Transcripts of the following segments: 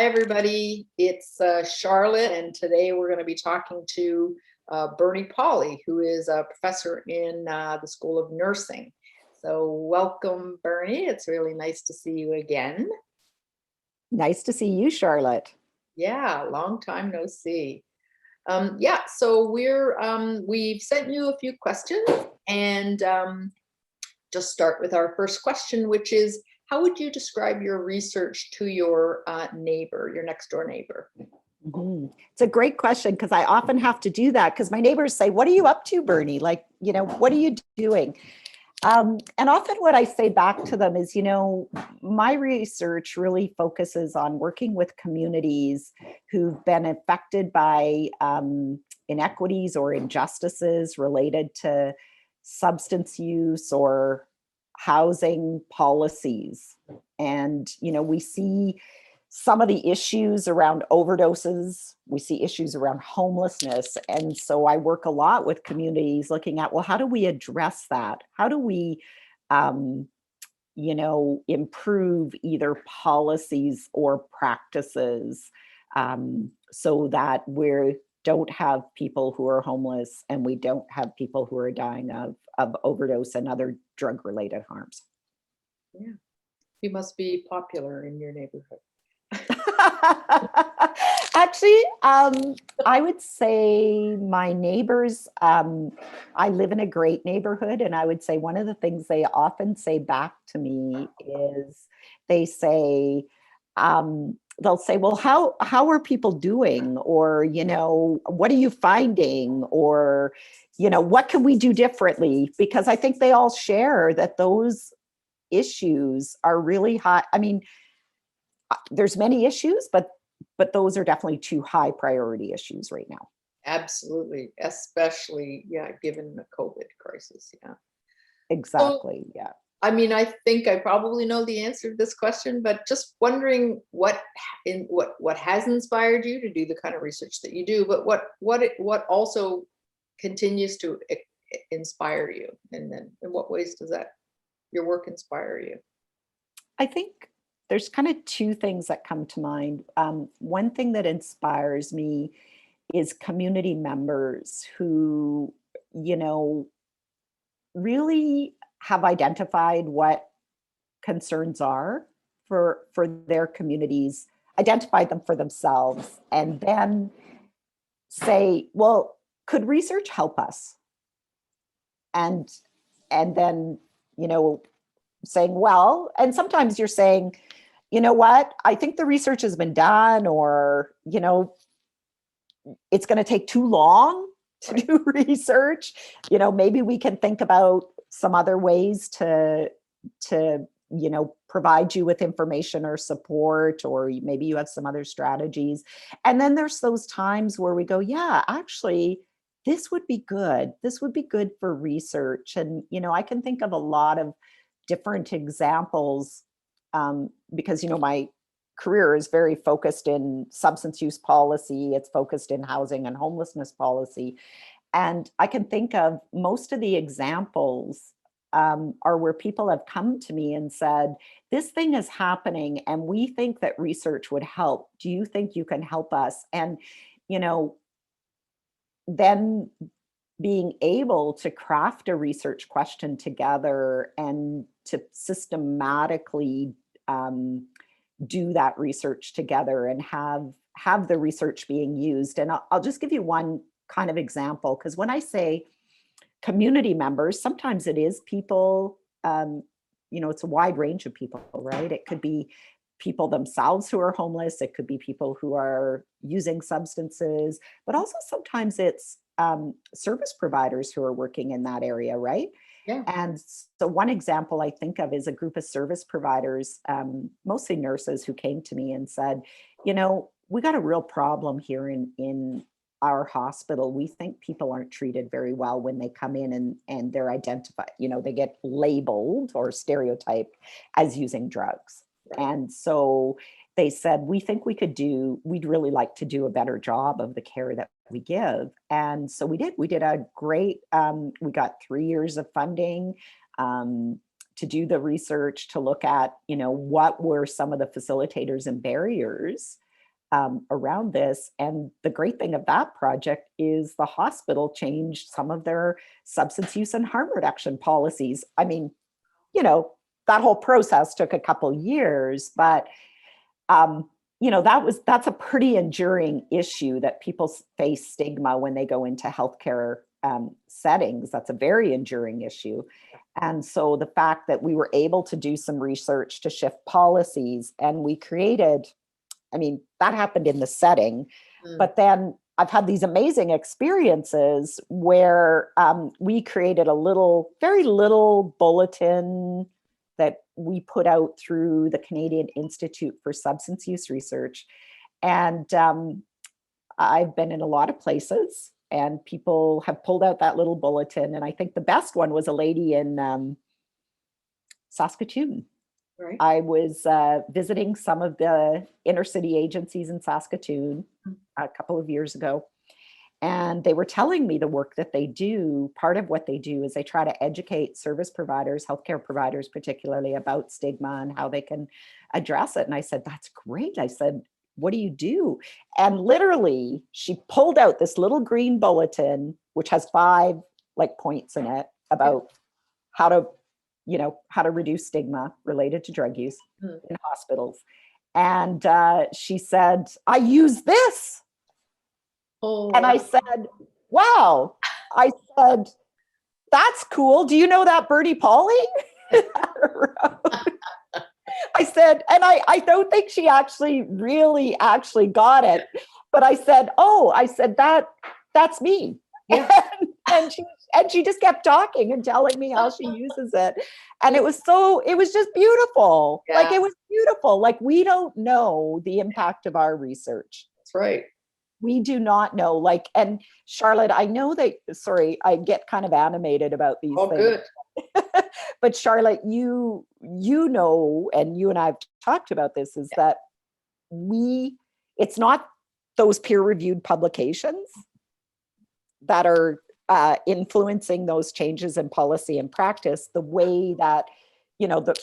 Hi, everybody. It's Charlotte, and today we're going to be talking to Bernie Pauly, who is a professor in the School of Nursing. So welcome, Bernie. It's really nice to see you again. Nice to see you, Charlotte. Yeah, long time no see. Yeah, so we've sent you a few questions, and just start with our first question, which is, how would you describe your research to your neighbor, your next door neighbor? It's a great question because I often have to do that because my neighbors say, "What are you up to, Bernie? Like, what are you doing?" And often what I say back to them is, my research really focuses on working with communities who've been affected by inequities or injustices related to substance use or housing policies. And, we see some of the issues around overdoses, we see issues around homelessness. And so I work a lot with communities looking at, well, how do we address that? How do we, improve either policies or practices so that we don't have people who are homeless and we don't have people who are dying of overdose and other drug related harms. Yeah, you must be popular in your neighborhood. Actually, I would say my neighbors, I live in a great neighborhood, and I would say one of the things they often say back to me is they say, they'll say, well, how are people doing? Or, what are you finding? Or, what can we do differently? Because I think they all share that those issues are really high. I mean, there's many issues, but those are definitely two high priority issues right now. Absolutely, especially, yeah, given the COVID crisis. Yeah. Exactly. So, Yeah. I mean, I think I probably know the answer to this question, but just wondering what has inspired you to do the kind of research that you do, but what also continues to inspire you, and then in what ways does that your work inspire you? I think there's kind of two things that come to mind. One thing that inspires me is community members who, you know, really have identified what concerns are for their communities, identify them for themselves, and then say, well, could research help us? And then, saying, well, and sometimes you're saying, you know what, I think the research has been done, or, it's going to take too long to do research. Maybe we can think about some other ways to provide you with information or support, or maybe you have some other strategies. And then there's those times where we go, yeah, actually, this would be good. This would be good for research. And, I can think of a lot of different examples because, my career is very focused in substance use policy. It's focused in housing and homelessness policy. And I can think of most of the examples are where people have come to me and said, this thing is happening and we think that research would help. Do you think you can help us? And, then being able to craft a research question together and to systematically do that research together and have the research being used. And I'll just give you one kind of example, because when I say community members, sometimes it is people, it's a wide range of people, right? It could be people themselves who are homeless. It could be people who are using substances, but also sometimes it's service providers who are working in that area, right? Yeah. And so one example I think of is a group of service providers, mostly nurses, who came to me and said, we got a real problem here in our hospital. We think people aren't treated very well when they come in and they're identified, they get labeled or stereotyped as using drugs. Right. And so they said, we'd really like to do a better job of the care that we give. And so we did a great, we got 3 years of funding to do the research, to look at, what were some of the facilitators and barriers around this. And the great thing of that project is the hospital changed some of their substance use and harm reduction policies. I mean, that whole process took a couple years, but that's a pretty enduring issue that people face stigma when they go into healthcare settings. That's a very enduring issue. And so the fact that we were able to do some research to shift policies, and we created, that happened in the setting, but then I've had these amazing experiences where we created very little bulletin that we put out through the Canadian Institute for Substance Use Research. And I've been in a lot of places and people have pulled out that little bulletin. And I think the best one was a lady in Saskatoon. Right. I was visiting some of the inner city agencies in Saskatoon a couple of years ago. And they were telling me the work that they do. Part of what they do is they try to educate service providers, healthcare providers particularly, about stigma and how they can address it. And I said, that's great. I said, what do you do? And literally, she pulled out this little green bulletin, which has 5 points in it about how to reduce stigma related to drug use in hospitals. And she said, I use this. Oh, and I said, wow. I said, that's cool. Do you know that Birdie Pauly? I said, and I don't think she really got it. But I said, that's me. Yeah. and she just kept talking and telling me how she uses it. And it was just beautiful. Yeah. It was beautiful. We don't know the impact of our research. That's right. We do not know. And Charlotte, I know that, sorry, I get kind of animated about these things. Good. But Charlotte, you know, and you and I have talked about this, is that it's not those peer-reviewed publications that are influencing those changes in policy and practice the way that,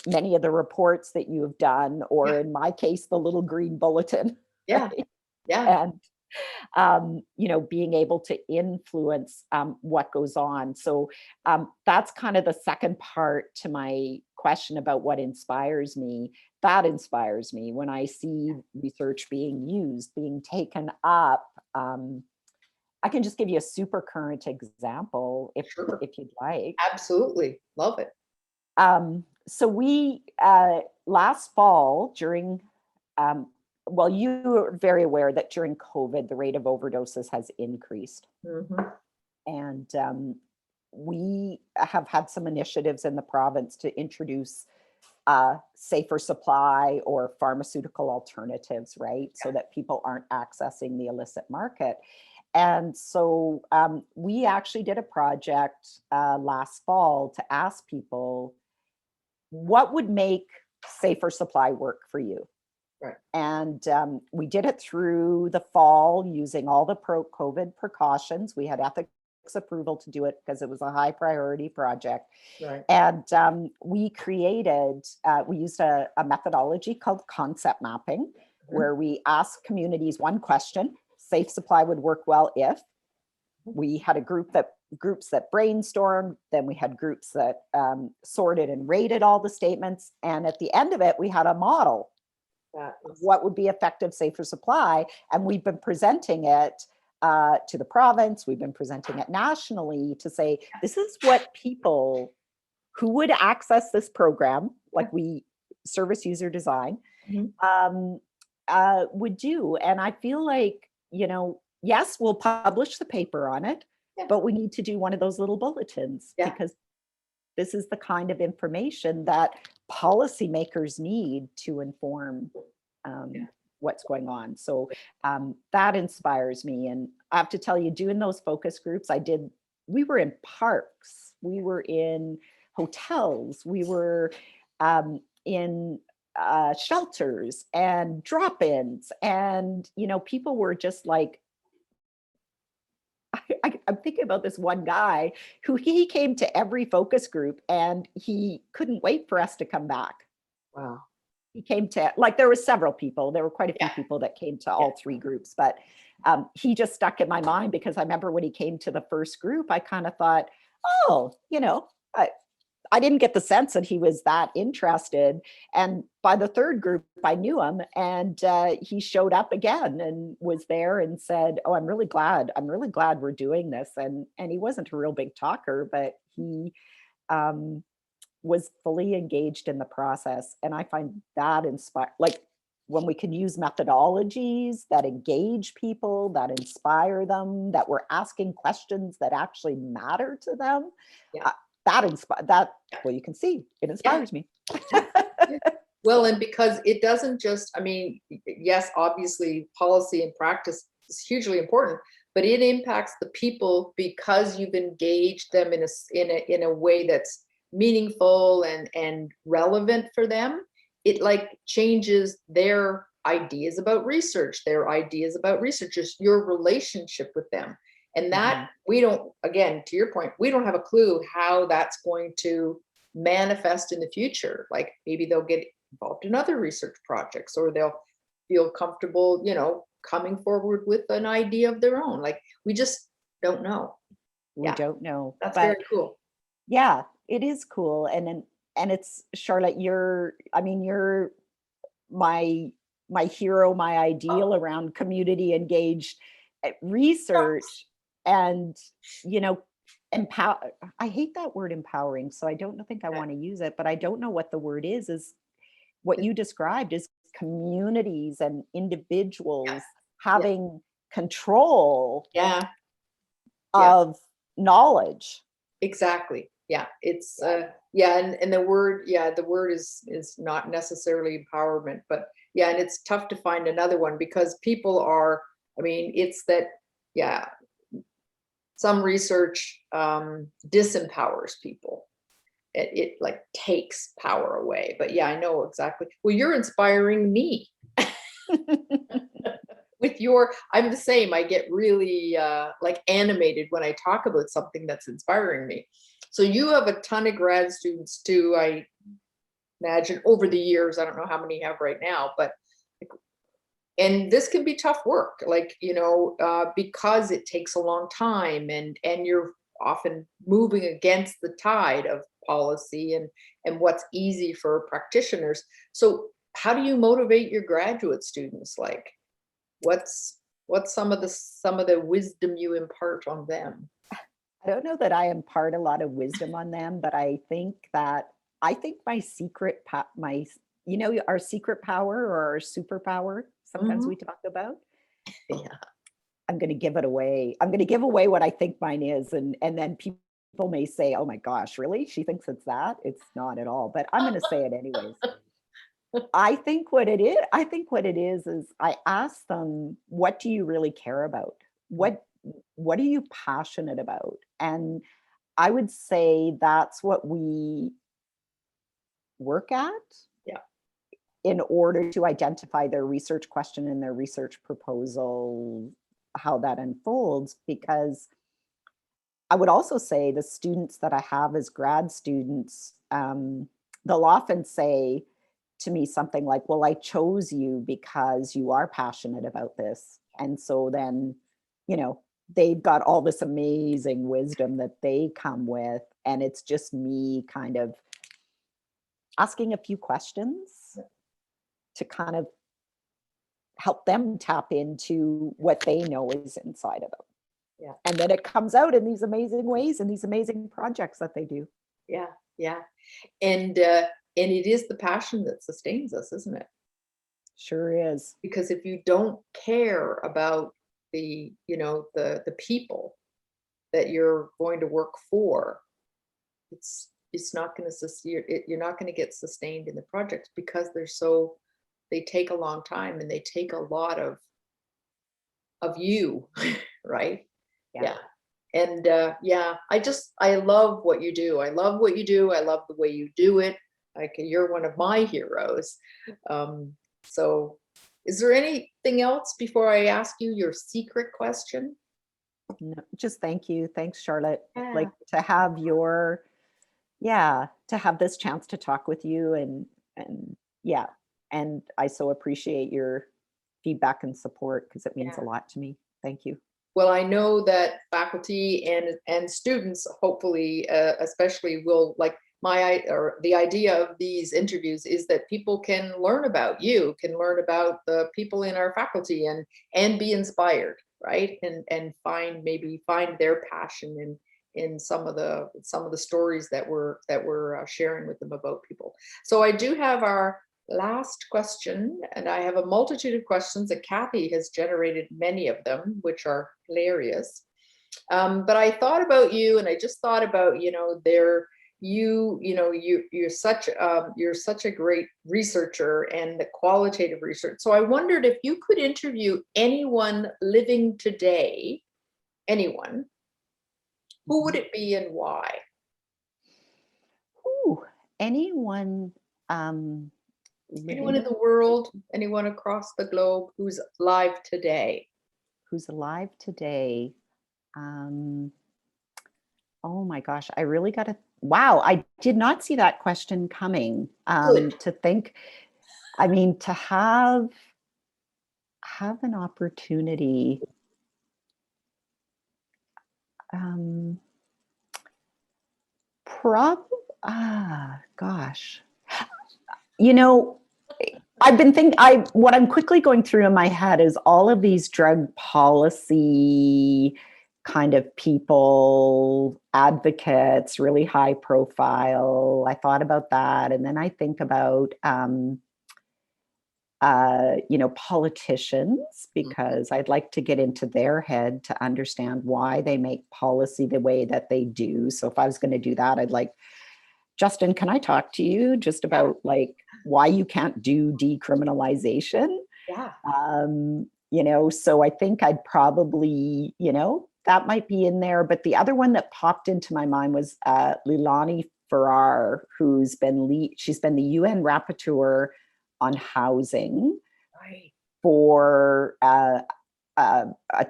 many of the reports that you have done, or in my case, the little green bulletin. Yeah. Right? Yeah. And being able to influence what goes on. So that's kind of the second part to my question about what inspires me. That inspires me when I see research being used, being taken up. I can just give you a super current example if you'd like. Absolutely. Love it. So we, last fall during, well, you are very aware that during COVID, the rate of overdoses has increased. And we have had some initiatives in the province to introduce safer supply or pharmaceutical alternatives, right? So that people aren't accessing the illicit market. And so we actually did a project last fall to ask people, what would make safer supply work for you? Right. And we did it through the fall using all the COVID precautions. We had ethics approval to do it because it was a high priority project. Right. And we used a methodology called concept mapping, where we asked communities one question: safe supply would work well if. We had groups that brainstormed, then we had groups that sorted and rated all the statements. And at the end of it, we had a model. What would be effective safer supply? And we've been presenting it to the province. We've been presenting it nationally to say, this is what people who would access this program, we service user design, would do. And I feel like, yes, we'll publish the paper on it, but we need to do one of those little bulletins because this is the kind of information that policymakers need to inform what's going on. So that inspires me. And I have to tell you, doing those focus groups, we were in parks, we were in hotels, we were in shelters and drop-ins. And, people were just I'm thinking about this one guy who he came to every focus group and he couldn't wait for us to come back. Wow. he came to, like, there were several people, there were quite a few Yeah. people that came to all three groups, but he just stuck in my mind because I remember when he came to the first group, I kind of thought, oh, I didn't get the sense that he was that interested. And by the third group, I knew him, and he showed up again and was there and said, "Oh, I'm really glad we're doing this." And he wasn't a real big talker, but he was fully engaged in the process. And I find that inspire, like, when we can use methodologies that engage people, that inspire them, that we're asking questions that actually matter to them. Yeah. Well, you can see it inspires me. Well, and because it doesn't just, I mean, yes, obviously policy and practice is hugely important, but it impacts the people because you've engaged them in a way that's meaningful and relevant for them. It like changes their ideas about research, their ideas about researchers, your relationship with them. And that we don't, again, to your point, we don't have a clue how that's going to manifest in the future. Like maybe they'll get involved in other research projects, or they'll feel comfortable, coming forward with an idea of their own. Like we just don't know. We don't know, That's but very cool. yeah, it is cool. And it's, Charlotte, you're my hero, my ideal around community engaged research. And empower, I hate that word empowering, so I don't think I want to use it, but I don't know what the word is what you described is communities and individuals having control of knowledge. Exactly. Yeah. It's and the word, the word is not necessarily empowerment, but and it's tough to find another one because people are, I mean, it's that, some research disempowers people. It like takes power away. But I know exactly. Well, you're inspiring me. With your, I'm the same. I get really like animated when I talk about something that's inspiring me. So you have a ton of grad students too, I imagine, over the years. I don't know how many you have right now, but and this can be tough work, like, because it takes a long time, and you're often moving against the tide of policy and what's easy for practitioners. So how do you motivate your graduate students? Like what's some of the wisdom you impart on them? I don't know that I impart a lot of wisdom on them, but I think my secret, our secret power or our superpower, sometimes we talk about. Yeah. I'm going to give it away. I'm going to give away what I think mine is. And then people may say, oh my gosh, really? She thinks it's that? It's not at all, but I'm going to say it anyways. I think what it is I ask them, what do you really care about? What are you passionate about? And I would say that's what we work at in order to identify their research question and their research proposal, how that unfolds. Because I would also say the students that I have as grad students, they'll often say to me something like, well, I chose you because you are passionate about this. And so then, they've got all this amazing wisdom that they come with. And it's just me kind of asking a few questions to kind of help them tap into what they know is inside of them. Yeah. And then it comes out in these amazing ways and these amazing projects that they do. Yeah. Yeah. And it is the passion that sustains us, isn't it? Sure is. Because if you don't care about the people that you're going to work for, it's not going to sustain. You're not going to get sustained in the projects because they take a long time and they take a lot of you, right? Yeah. And I love what you do. I love what you do. I love the way you do it. Like you're one of my heroes. So is there anything else before I ask you your secret question? No, just thank you. Thanks, Charlotte. Yeah. Like to have to have this chance to talk with you and And I so appreciate your feedback and support because it means a Yeah. lot to me. Thank you. Well, I know that faculty and students, hopefully, especially, will like or the idea of these interviews is that people can learn about you, can learn about the people in our faculty, and be inspired, right? And maybe find their passion in some of the stories that we're sharing with them about people. So I do have our last question, and I have a multitude of questions that Kathy has generated, many of them, which are hilarious. But I thought about you, and I just thought about, you're such a great researcher and the qualitative research. So I wondered if you could interview anyone living today, anyone, who would it be and why? Ooh, anyone Anyone in living the world, anyone across the globe who's alive today? who's alive today? Um, oh my gosh, I really got to, wow, I did not see that question coming. Good. To think, I mean, to have an opportunity. Um, gosh. You know, I've been thinking, what I'm quickly going through in my head is all of these drug policy kind of people, advocates, really high profile. I thought about that. And then I think about, politicians, because I'd like to get into their head to understand why they make policy the way that they do. So if I was going to do that, I'd like, Justin, can I talk to you just about like why you can't do decriminalization? Yeah. So I think I'd probably, that might be in there. But the other one that popped into my mind was Leilani Farrar, she's been the UN rapporteur on housing Right. for a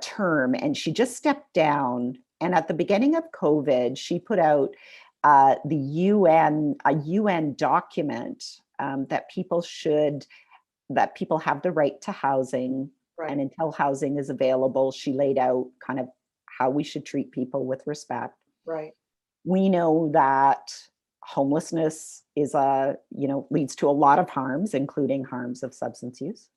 term, and she just stepped down. And at the beginning of COVID, she put out a UN document that people have the right to housing. Right. And until housing is available, she laid out kind of how we should treat people with respect. Right. We know that homelessness leads to a lot of harms, including harms of substance use.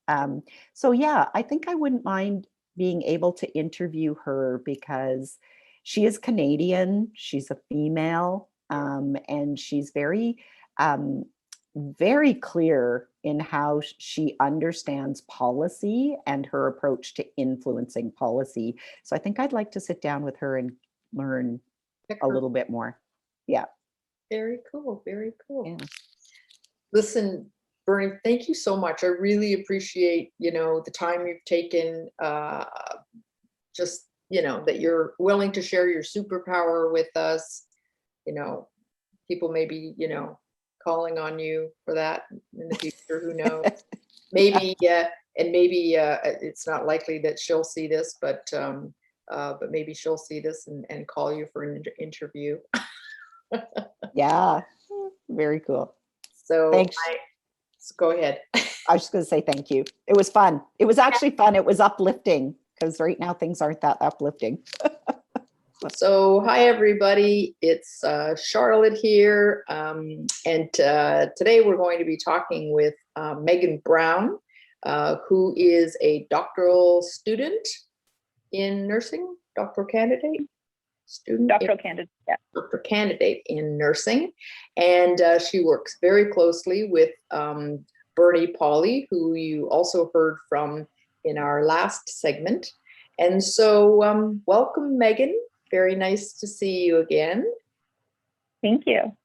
So yeah, I think I wouldn't mind being able to interview her because she is Canadian, she's a female, and she's very clear in how she understands policy and her approach to influencing policy. So I think I'd like to sit down with her and learn a little bit more. Yeah. Very cool. Very cool. Yeah. Listen, Bernie, thank you so much. I really appreciate, the time you've taken, just, that you're willing to share your superpower with us. People may be, calling on you for that in the future. Who knows? Maybe, and maybe it's not likely that she'll see this, but maybe she'll see this and call you for an interview. Yeah. Very cool. So Thanks. go ahead. I was just going to say thank you. It was fun. It was actually fun. It was uplifting because right now things aren't that uplifting. So hi everybody, it's Charlotte here, and today we're going to be talking with Meaghan Brown, who is a doctoral student in nursing, doctoral candidate student. Doctoral candidate, yeah. Doctoral candidate in nursing, and she works very closely with Bernie Pauly, who you also heard from in our last segment. And so welcome, Meaghan. Very nice to see you again. Thank you.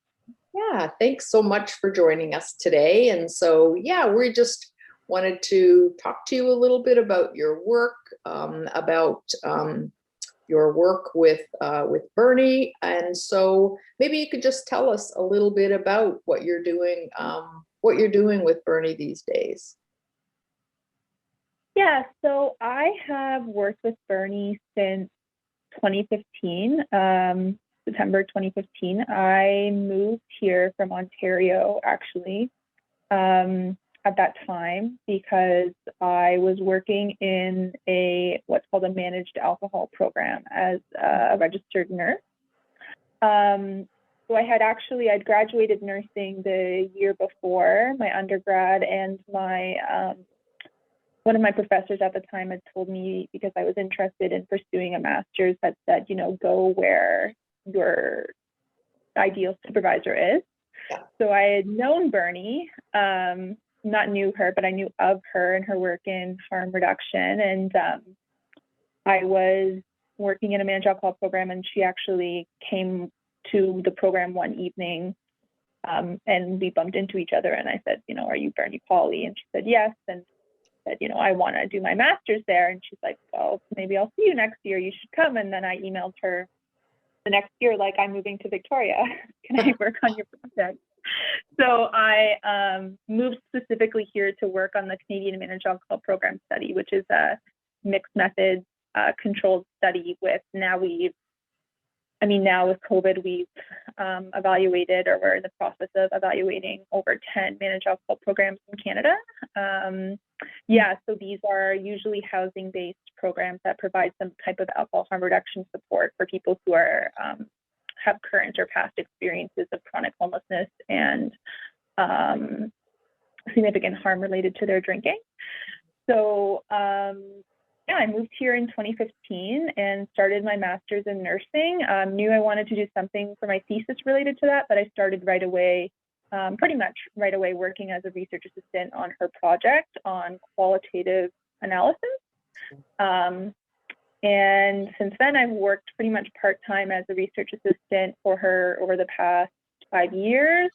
Yeah, thanks so much for joining us today. And so, yeah, we just wanted to talk to you a little bit about your work, about your work with Bernie. And so maybe you could just tell us a little bit about what you're doing with Bernie these days. Yeah, so I have worked with Bernie since 2015, September 2015. I moved here from Ontario, actually. at that time because I was working in what's called a managed alcohol program as a registered nurse. So I'd graduated nursing the year before my undergrad, and one of my professors at the time had told me, because I was interested in pursuing a master's, had said, go where your ideal supervisor is. Yeah. So I had known Bernie, not knew her, but I knew of her and her work in harm reduction. And I was working in a managed alcohol program, and she actually came to the program one evening, and we bumped into each other. And I said, are you Bernie Pauly? And she said, yes. And said, I want to do my master's there. And she's like, well, maybe I'll see you next year. You should come. And then I emailed her the next year, like, I'm moving to Victoria. Can I work on your project? So I moved specifically here to work on the Canadian Managed Alcohol Program study, which is a mixed method controlled study with now with COVID, we've evaluated, or we're in the process of evaluating, over 10 managed alcohol programs in Canada. So these are usually housing-based programs that provide some type of alcohol harm reduction support for people who are have current or past experiences of chronic homelessness and significant harm related to their drinking. So I moved here in 2015 and started my master's in nursing. Knew I wanted to do something for my thesis related to that, but I started right away, pretty much right away, working as a research assistant on her project on qualitative analysis. And since then, I've worked pretty much part-time as a research assistant for her over the past 5 years,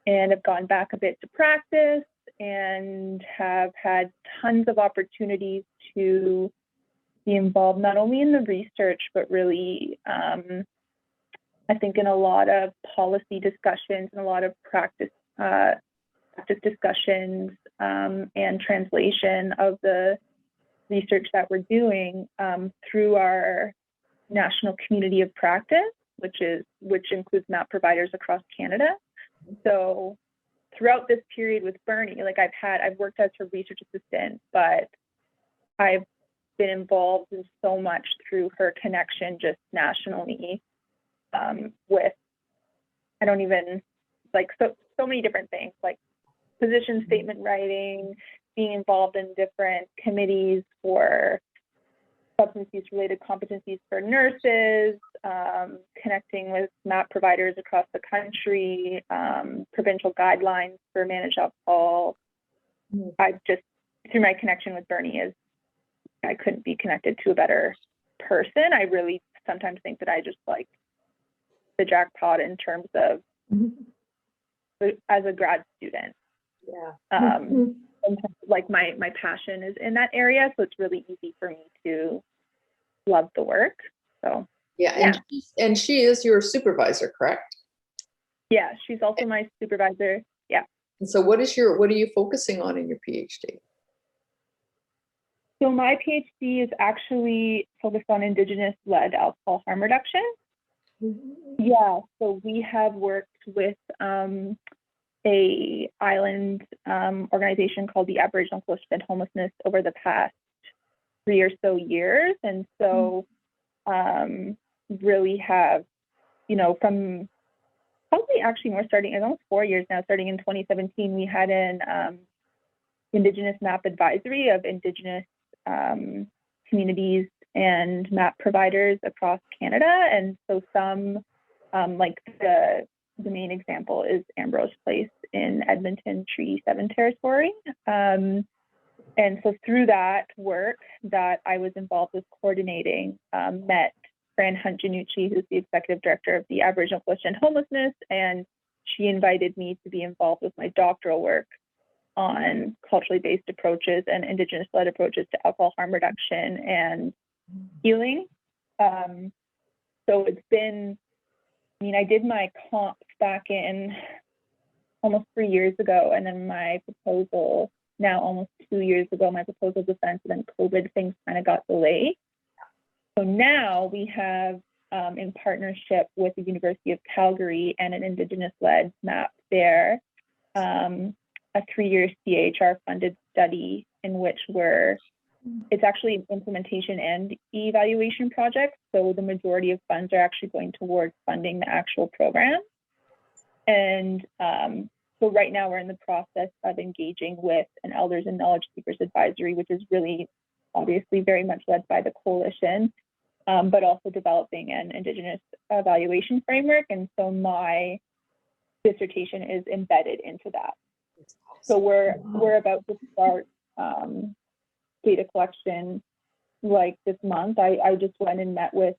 and have gone back a bit to practice, and have had tons of opportunities to be involved not only in the research, but really, I think, in a lot of policy discussions and a lot of practice discussions and translation of the research that we're doing through our national community of practice, which includes MAP providers across Canada. So throughout this period with Bernie, like I've worked as her research assistant, but I've been involved in so much through her connection just nationally with, I don't even, like, so many different things, like position statement writing, being involved in different committees for substance use related competencies for nurses, connecting with MAP providers across the country, provincial guidelines for managed alcohol. Through my connection with Bernie, I couldn't be connected to a better person. I really sometimes think that I just like the jackpot in terms of as a grad student. Yeah. Like my passion is in that area, so it's really easy for me to love the work. So yeah. And she is your supervisor, correct? Yeah, she's also my supervisor. Yeah. And so what are you focusing on in your PhD? So my PhD is actually focused on Indigenous-led alcohol harm reduction. Yeah, so we have worked with a island organization called the Aboriginal Coalition to End Homelessness over the past 3 or so years. And so really have, from probably actually more starting, it's almost 4 years now, starting in 2017, we had an Indigenous MAP advisory of Indigenous communities and MAP providers across Canada. And so some, like the main example is Ambrose Place in Edmonton, Treaty 7 territory. And so through that work that I was involved with coordinating, met Fran Hunt-Janucci, who's the executive director of the Aboriginal Coalition to End Homelessness, and she invited me to be involved with my doctoral work on culturally based approaches and Indigenous-led approaches to alcohol harm reduction and healing. So it's been, I did my comp back in almost 3 years ago, and then my proposal now almost 2 years ago, my proposal defense, and then COVID, things kind of got delayed. So now we have, in partnership with the University of Calgary and an Indigenous-led MAP there, a 3-year CHR funded study in which it's actually an implementation and evaluation project. So the majority of funds are actually going towards funding the actual program. And so right now we're in the process of engaging with an Elders and Knowledge Seekers Advisory, which is really obviously very much led by the coalition, but also developing an Indigenous evaluation framework. And so my dissertation is embedded into that. So we're about to start data collection like this month. I just went and met with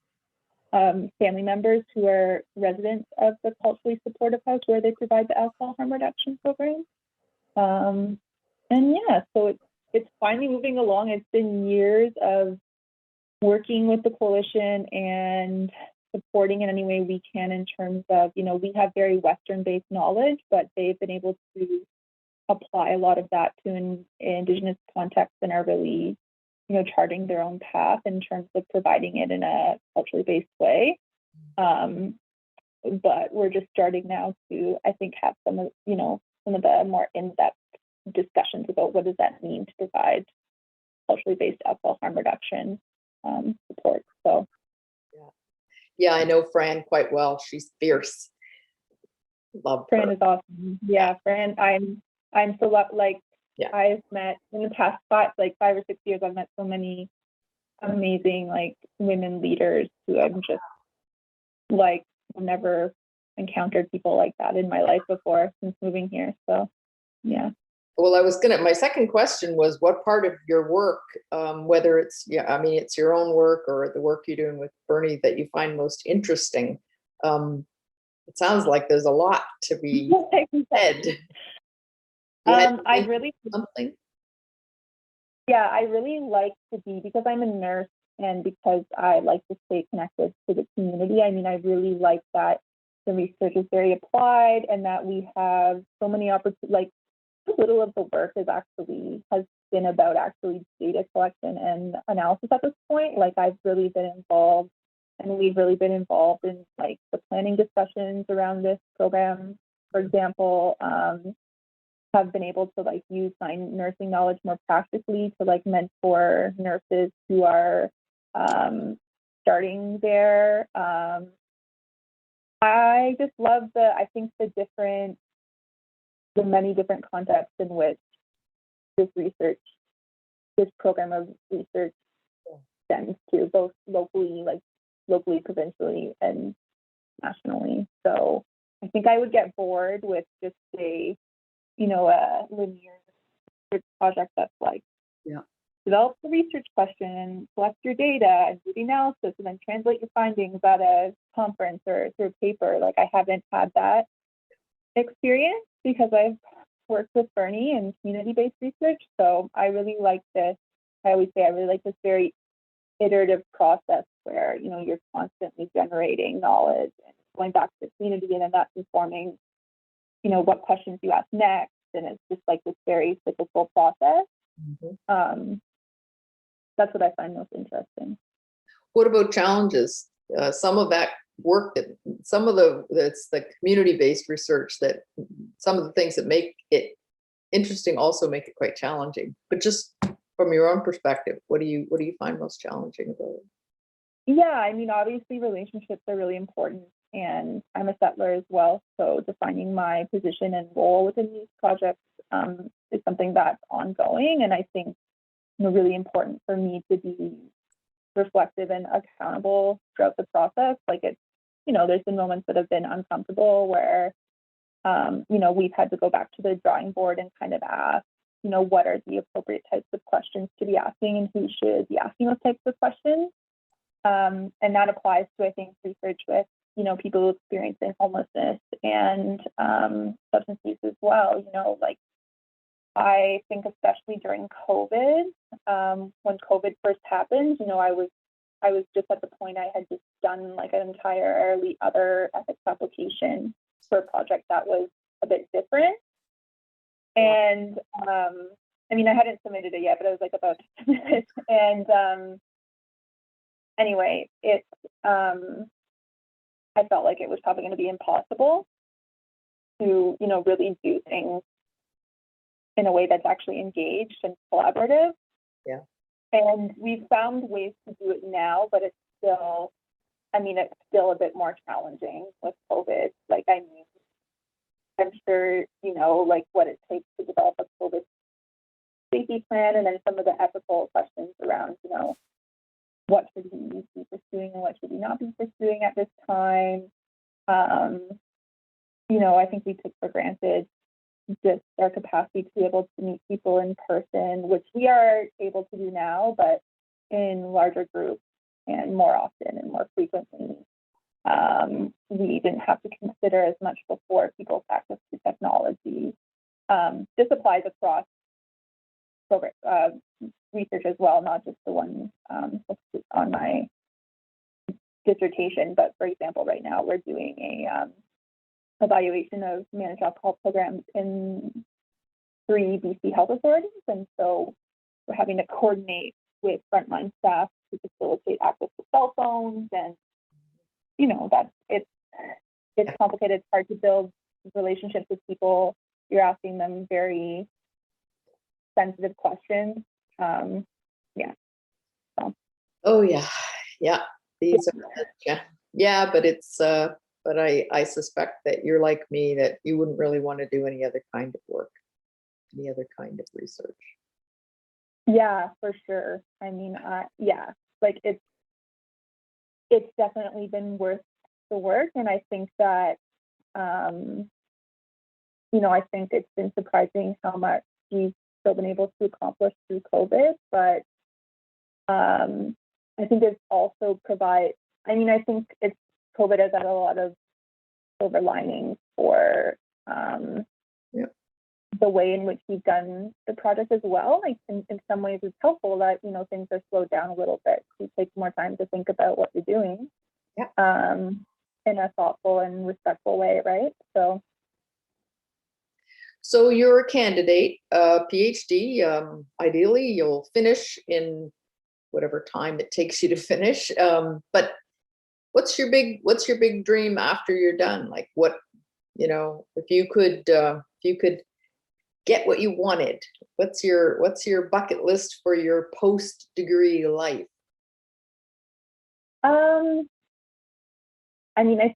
family members who are residents of the culturally supportive house where they provide the alcohol harm reduction program. And yeah, so it's finally moving along. It's been years of working with the coalition and supporting in any way we can in terms of, we have very Western-based knowledge, but they've been able to apply a lot of that to an Indigenous context and are really, charting their own path in terms of providing it in a culturally based way. But we're just starting now to, I think, have some of the more in-depth discussions about what does that mean to provide culturally based alcohol harm reduction support. So yeah, I know Fran quite well. She's fierce. Love Fran her. is awesome. Yeah, Fran, I'm so yeah. I've met in the past 5 or 6 years, I've met so many amazing women leaders who I'm just never encountered people like that in my life before since moving here. So yeah. Well, my second question was what part of your work, whether it's, it's your own work or the work you're doing with Bernie that you find most interesting. It sounds like there's a lot to be said. I really something. Yeah, I really like to be, because I'm a nurse and because I like to stay connected to the community. I mean, I really like that the research is very applied and that we have so many opportunities. So little of the work has been about actually data collection and analysis at this point. I've really been involved, and we've really been involved in the planning discussions around this program. For example, have been able to use my nursing knowledge more practically to mentor nurses who are starting there. I just love the many different contexts in which this program of research stems to, both locally, provincially, and nationally. So I think I would get bored with just a linear research project that's develop the research question, collect your data, and do the analysis, and then translate your findings at a conference or through a paper. I haven't had that experience because I've worked with Bernie and community-based research. So I really like this. I always say I really like this very iterative process where you're constantly generating knowledge and going back to the community, and then that's informing what questions you ask next, and it's just this very cyclical process. Mm-hmm. That's what I find most interesting. What about challenges? Some of that work, it's the community-based research, that some of the things that make it interesting also make it quite challenging. But just from your own perspective, what do you find most challenging about it? Yeah, I mean, obviously relationships are really important, and I'm a settler as well. So defining my position and role within these projects is something that's ongoing, and I think really important for me to be reflective and accountable throughout the process. It's there's been moments that have been uncomfortable where we've had to go back to the drawing board and kind of ask what are the appropriate types of questions to be asking and who should be asking those types of questions. And that applies to, I think, research with, people experiencing homelessness and substance use as well. I think especially during COVID, when COVID first happened, I was just at the point I had just done an entirely other ethics application for a project that was a bit different. And I mean, I hadn't submitted it yet, but I was about to submit it. And anyway, I felt like it was probably going to be impossible to, really do things in a way that's actually engaged and collaborative. Yeah. And we've found ways to do it now, but it's still, it's still a bit more challenging with COVID. Like, I'm sure, like what it takes to develop a COVID safety plan, and then some of the ethical questions around, what should we be pursuing and what should we not be pursuing at this time. I think we took for granted just our capacity to be able to meet people in person, which we are able to do now, but in larger groups and more often and more frequently. We didn't have to consider as much before people's access to technology. This applies across research as well, not just the one on my dissertation, but for example, right now we're doing a evaluation of managed alcohol programs in 3 BC health authorities, and so we're having to coordinate with frontline staff to facilitate access to cell phones, and it's complicated. It's hard to build relationships with people. You're asking them very sensitive questions. Oh yeah, yeah. These are but it's but I suspect that you're like me, that you wouldn't really want to do any other kind of work, any other kind of research. Yeah, for sure. Like it's definitely been worth the work, and I think that I think it's been surprising how much we've still been able to accomplish through COVID, but I think it's also I think it's COVID has had a lot of silver linings for the way in which we've done the project as well. Like in some ways it's helpful that, things are slowed down a little bit. We take more time to think about what you're doing in a thoughtful and respectful way, right? So you're a candidate, PhD. Ideally, you'll finish in whatever time it takes you to finish. But what's your big dream after you're done? Like, what, if you could get what you wanted, what's your bucket list for your post-degree life? I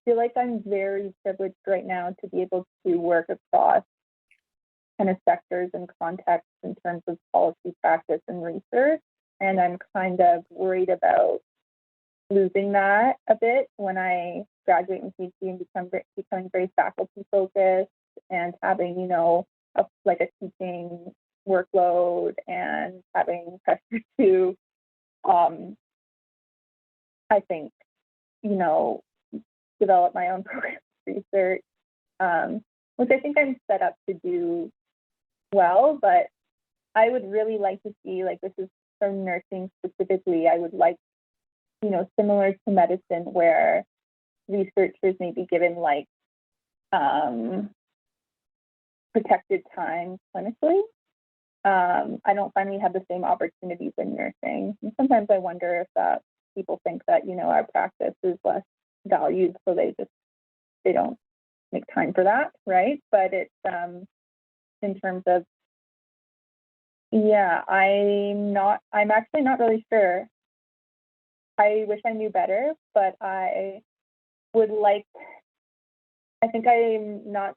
feel like I'm very privileged right now to be able to work across kind of sectors and contexts in terms of policy practice and research. And I'm kind of worried about losing that a bit when I graduate in PhD and becoming very faculty focused and having, a teaching workload and having pressure to, I think, develop my own program research, which I think I'm set up to do well, but I would really like to see, this is for nursing specifically, I would like, similar to medicine, where researchers may be given protected time clinically. I don't find we have the same opportunities in nursing. And sometimes I wonder if people think that, our practice is less valued, so they don't make time for that, right? But it's in terms of, I'm actually not really sure. I wish I knew better, but I think I'm not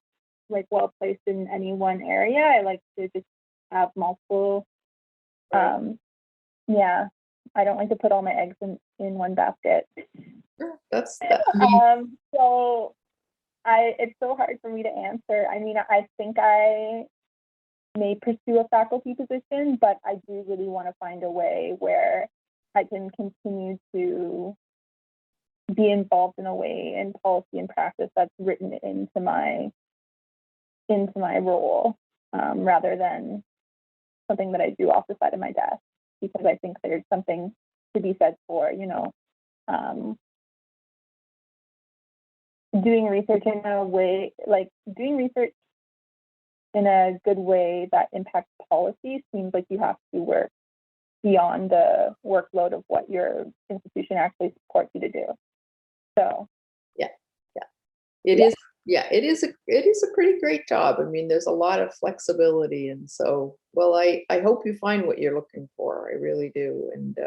well placed in any one area. I like to just have multiple. I don't like to put all my eggs in one basket. That's so it's so hard for me to answer. I think I may pursue a faculty position, but I do really want to find a way where I can continue to be involved in a way in policy and practice that's written into my role, rather than something that I do off the side of my desk, because I think there's something to be said for, doing research in a way, doing research in a good way that impacts policy seems like you have to work beyond the workload of what your institution actually supports you to do. So it is Yeah, it is a pretty great job. I mean, there's a lot of flexibility, and so, well, I hope you find what you're looking for. I really do. And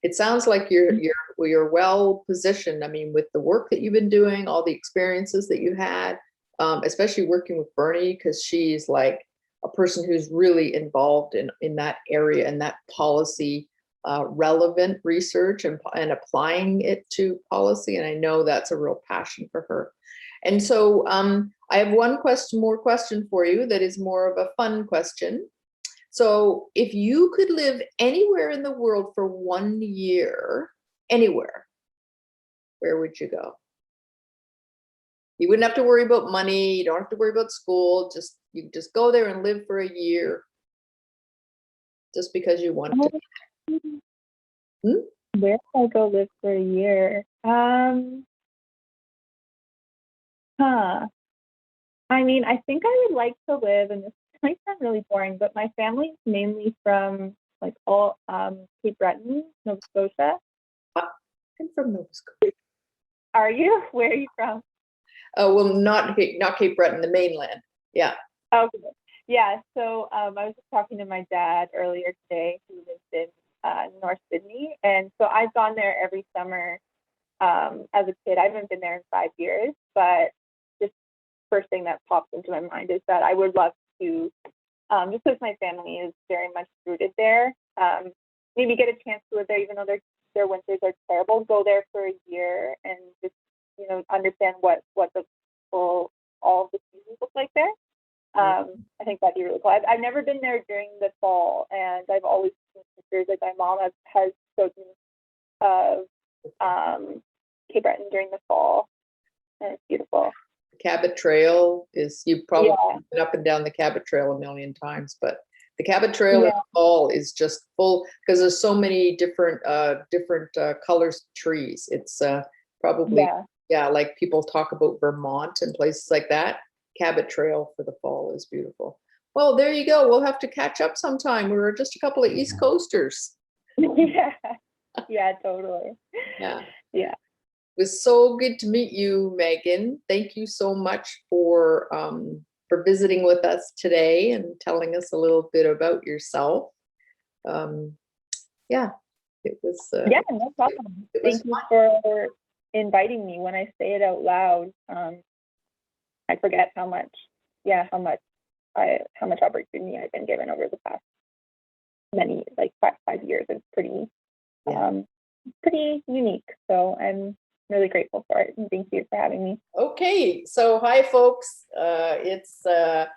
it sounds like you're well positioned. I mean, with the work that you've been doing, all the experiences that you had, especially working with Bernie, because she's like a person who's really involved in that area and that policy relevant research and applying it to policy. And I know that's a real passion for her. And so I have one more question for you that is more of a fun question. So if you could live anywhere in the world for 1 year, anywhere, where would you go? You wouldn't have to worry about money. You don't have to worry about school. You just go there and live for a year, just because you want to. Where can I go live for a year? I mean, I think I would like to live, and this might sound really boring, but my family's mainly from like all Cape Breton, Nova Scotia. I'm from Nova Scotia. Are you? Where are you from? Oh, well, not Cape Breton, the mainland. Yeah. Okay. Yeah. So I was just talking to my dad earlier today, who lives in North Sydney, and so I've gone there every summer as a kid. I haven't been there in 5 years, but just first thing that pops into my mind is that I would love to, just because my family is very much rooted there, maybe get a chance to live there, even though their winters are terrible. Go there for a year and just understand what all of the seasons look like there. I think that'd be really cool. I've never been there during the fall, and I've always seen pictures. Like my mom has showed me of Cape Breton during the fall, and it's beautiful. Cabot Trail is, you've probably been up and down the Cabot Trail a million times, but the Cabot Trail in the fall is just full, because there's so many different colors of trees. It's probably like people talk about Vermont and places like that. Cabot Trail for the fall is beautiful. Well, there you go. We'll have to catch up sometime. We're just a couple of East Coasters. Yeah, totally. Yeah. It was so good to meet you, Meaghan. Thank you so much for visiting with us today and telling us a little bit about yourself. It was no problem. Thank you for inviting me. When I say it out loud, I forget how much opportunity I've been given over the past many, like 5 years. It's pretty unique. So I'm really grateful for it, and thank you for having me. Okay, so hi folks. It's the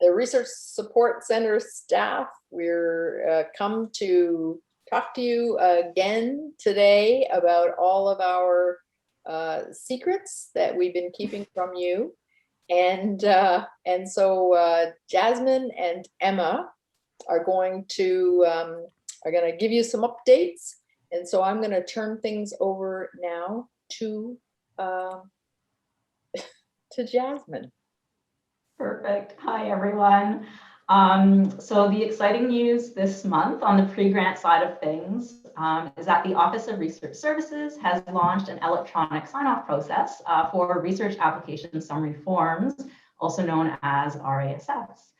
Research Support Center staff. We're come to talk to you again today about all of our secrets that we've been keeping from you. And so Jasmine and Emma are going to give you some updates. And so I'm going to turn things over now to Jasmine. Perfect. Hi, everyone. So the exciting news this month on the pre-grant side of things is that the Office of Research Services has launched an electronic sign-off process for research application summary forms, also known as RASFs.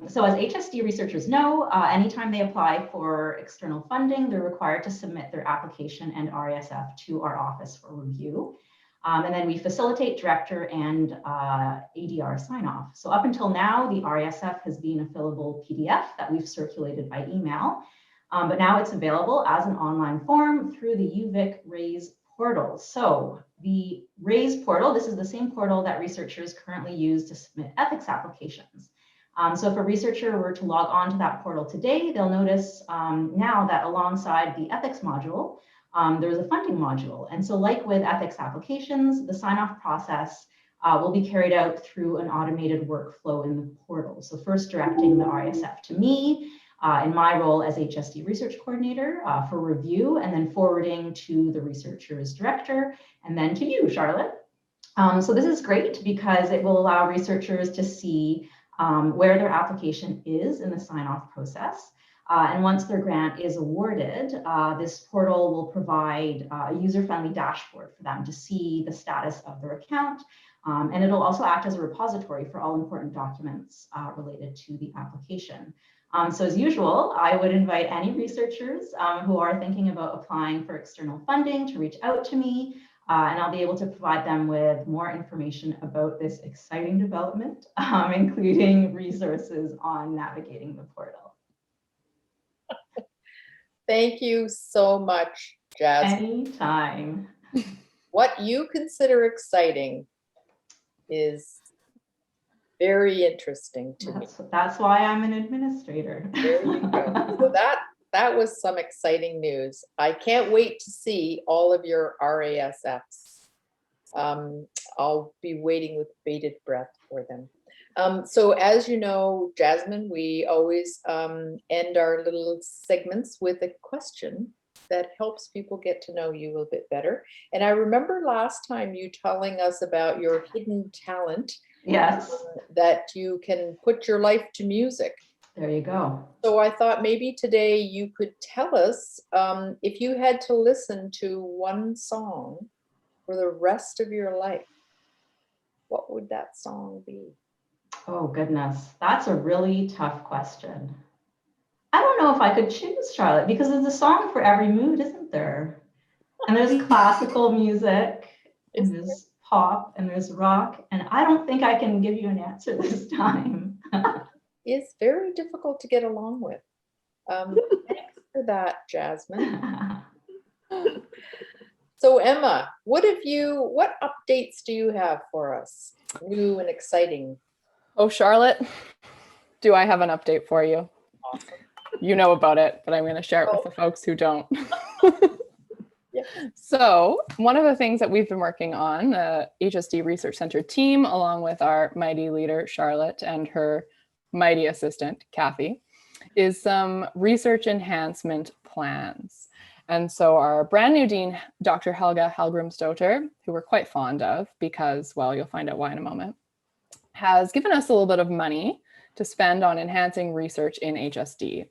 So as HSD researchers know, anytime they apply for external funding, they're required to submit their application and RASF to our office for review. And then we facilitate director and ADR sign-off. So up until now, the RASF has been a fillable PDF that we've circulated by email, but now it's available as an online form through the UVic RAISE portal. So the RAISE portal, this is the same portal that researchers currently use to submit ethics applications. So if a researcher were to log on to that portal today, they'll notice now that alongside the ethics module, there's a funding module. And so like with ethics applications, the sign-off process will be carried out through an automated workflow in the portal. So first directing the RASF to me in my role as HSD research coordinator for review, and then forwarding to the researcher's director, and then to you, Charlotte. So this is great because it will allow researchers to see where their application is in the sign-off process. And once their grant is awarded, this portal will provide a user-friendly dashboard for them to see the status of their account, And it'll also act as a repository for all important documents related to the application. So as usual, I would invite any researchers who are thinking about applying for external funding to reach out to me, and I'll be able to provide them with more information about this exciting development, including resources on navigating the portal. Thank you so much, Jasmine. Anytime. What you consider exciting is very interesting to me. That's why I'm an administrator. There you go. So that was some exciting news. I can't wait to see all of your RASFs. I'll be waiting with bated breath for them. So as you know, Jasmine, we always end our little segments with a question that helps people get to know you a little bit better. And I remember last time you telling us about your hidden talent. Yes. That you can put your life to music. There you go. So I thought maybe today you could tell us if you had to listen to one song for the rest of your life, what would that song be? Oh, goodness. That's a really tough question. I don't know if I could choose, Charlotte, because there's a song for every mood, isn't there? And there's classical music, and there's pop, and there's rock, and I don't think I can give you an answer this time. It's very difficult to get along with. Thanks for that, Jasmine. So Emma, what updates do you have for us? New and exciting. Oh, Charlotte, do I have an update for you? Awesome. You know about it, but I'm going to share it with the folks who don't. Yeah. So one of the things that we've been working on, the HSD Research Center team, along with our mighty leader, Charlotte, and her mighty assistant, Kathy, is some research enhancement plans. And so our brand new dean, Dr. Helga Hallgrim-Stoter, who we're quite fond of because, well, you'll find out why in a moment, has given us a little bit of money to spend on enhancing research in HSD.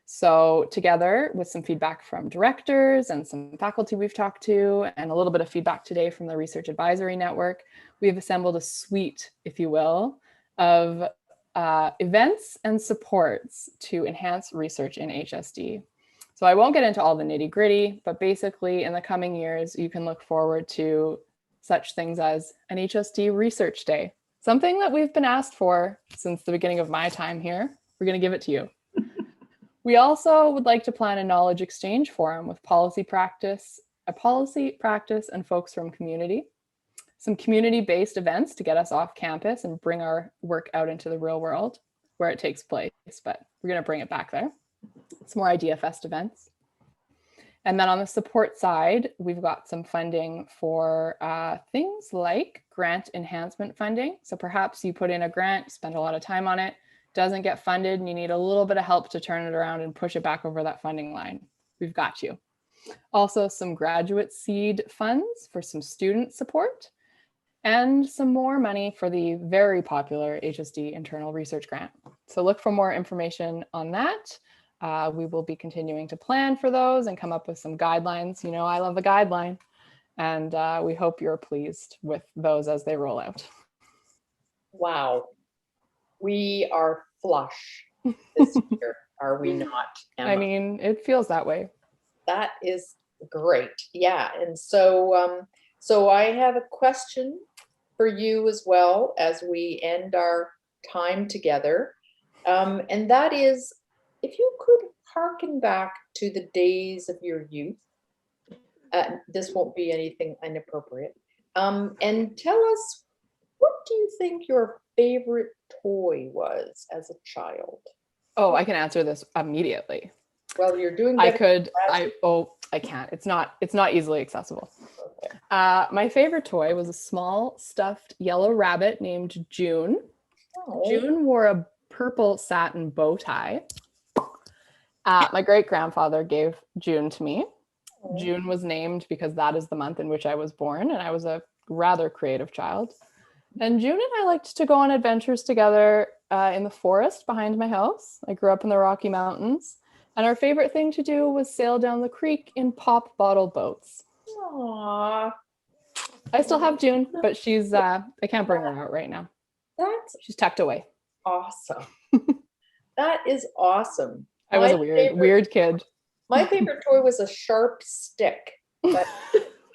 So together with some feedback from directors and some faculty we've talked to, and a little bit of feedback today from the Research Advisory Network, we've assembled a suite, if you will, of events and supports to enhance research in HSD. So I won't get into all the nitty gritty, but basically in the coming years, you can look forward to such things as an HSD Research Day, something that we've been asked for since the beginning of my time here. We're going to give it to you. We also would like to plan a knowledge exchange forum with policy practice and folks from community, some community-based events to get us off campus and bring our work out into the real world where it takes place, but we're going to bring it back there. Some more Idea Fest events. And then on the support side, we've got some funding for things like grant enhancement funding. So perhaps you put in a grant, spend a lot of time on it, doesn't get funded, and you need a little bit of help to turn it around and push it back over that funding line. We've got you. Also some graduate seed funds for some student support, and some more money for the very popular HSD internal research grant. So look for more information on that. We will be continuing to plan for those and come up with some guidelines. You know, I love a guideline, and we hope you're pleased with those as they roll out. Wow. We are flush this year, are we not, Emma? I mean, it feels that way. That is great. Yeah. And so, so I have a question for you as well as we end our time together. And that is, if you could hearken back to the days of your youth, this won't be anything inappropriate, and tell us, what do you think your favorite toy was as a child? Oh, I can answer this immediately. Well, you're doing I better. could, I can't. It's not easily accessible. Okay. My favorite toy was a small stuffed yellow rabbit named June. Oh. June wore a purple satin bow tie. My great grandfather gave June to me. Oh. June was named because that is the month in which I was born, and I was a rather creative child. And June and I liked to go on adventures together in the forest behind my house. I grew up in the Rocky Mountains, and our favorite thing to do was sail down the creek in pop bottle boats. Aww. I still have June, but she's I can't bring her out right now. That's She's tucked away. awesome. That is awesome. I was My a favorite- weird kid. My favorite toy was a sharp stick, but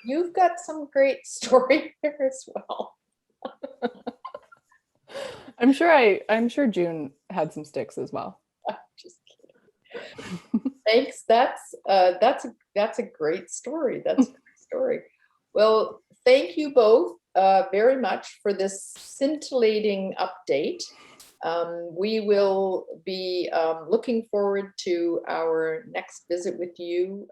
you've got some great story there as well. I'm sure June had some sticks as well. Just kidding. Thanks. That's a great story. That's a great story. Well, thank you both very much for this scintillating update. We will be looking forward to our next visit with you.